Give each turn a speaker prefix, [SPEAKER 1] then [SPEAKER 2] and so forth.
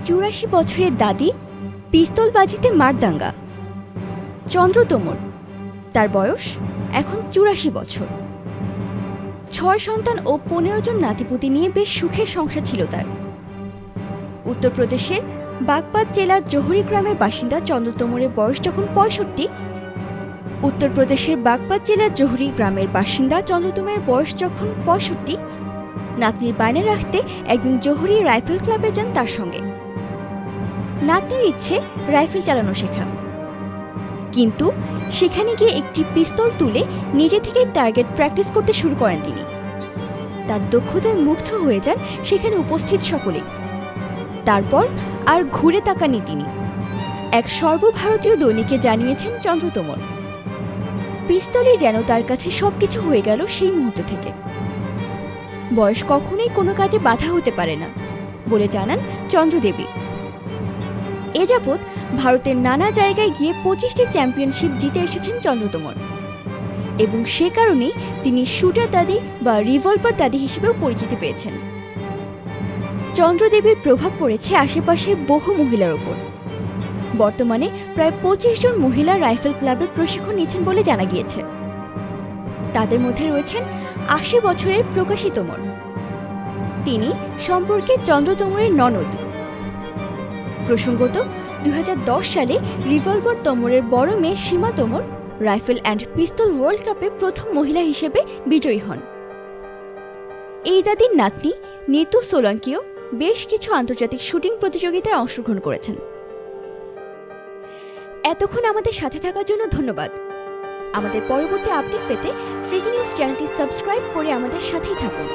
[SPEAKER 1] ৮৪ বছরের দাদি পিস্তলবাজিতে মারদাঙ্গা। চন্দ্র তোমর, তার বয়স এখন ৮৪ বছর। ৬ সন্তান ও ১৫ জন নাতিপুতি নিয়ে বেশ সুখের সংসার ছিল তার। উত্তরপ্রদেশের বাগপাত জেলার জোহরি গ্রামের বাসিন্দা চন্দ্র তোমরের বয়স যখন ৬৫। উত্তরপ্রদেশের বাগপাত জেলার জোহরি গ্রামের বাসিন্দা চন্দ্র তোমরের বয়স যখন ৬৫, নাতনির বায়না রাখতে একদিন জোহরি রাইফেল ক্লাবে যান তার সঙ্গে। নাতনির ইচ্ছে রাইফেল চালানো শেখা, কিন্তু সেখানে গিয়ে একটি পিস্তল তুলে নিজে থেকে টার্গেট প্র্যাকটিস করতে শুরু করেন তিনি। তার দক্ষতায় মুগ্ধ হয়ে যান সেখানে উপস্থিত সকলেই। তারপর আর ঘুরে তাকাননি তিনি। এক সর্বভারতীয় দৈনিকে জানিয়েছেন চন্দ্র তোমর, পিস্তলই যেন তার কাছে সবকিছু হয়ে গেল সেই মুহূর্ত থেকে। বয়স কখনোই কোনো কাজে বাধা হতে পারে না বলে জানান চন্দ্রদেবী। এ যাবৎ ভারতের নানা জায়গায় গিয়ে ২৫টি চ্যাম্পিয়নশিপ জিতে এসেছেন চন্দ্র তোমর, এবং সে কারণেই তিনি শুটার দাদি বা রিভলভার দাদি হিসেবেও পরিচিতি পেয়েছেন। চন্দ্রদেবীর প্রভাব পড়েছে আশেপাশের বহু মহিলার ওপর। বর্তমানে প্রায় ২৫ জন মহিলা রাইফেল ক্লাবে প্রশিক্ষণ নিচ্ছেন বলে জানা গিয়েছে। তাদের মধ্যে রয়েছেন ৮০ বছরের প্রকাশী তোমর। তিনি সম্পর্কে চন্দ্র তোমরের ননদ। প্রসঙ্গত, ২০১০ সালে রিভলভার তোমরের বড় মেয়ে সীমা তোমর রাইফেল অ্যান্ড পিস্তল ওয়ার্ল্ড কাপে প্রথম মহিলা হিসেবে বিজয়ী হন। এই দাদির নাতনি নিতু সোলাঙ্কিও বেশ কিছু আন্তর্জাতিক শুটিং প্রতিযোগিতায় অংশগ্রহণ করেছেন। এতক্ষণ আমাদের সাথে থাকার জন্য ধন্যবাদ। আমাদের পরবর্তী আপডেট পেতে ফ্রিকি নিউজ চ্যানেলটি সাবস্ক্রাইব করে আমাদের সাথেই থাকুন।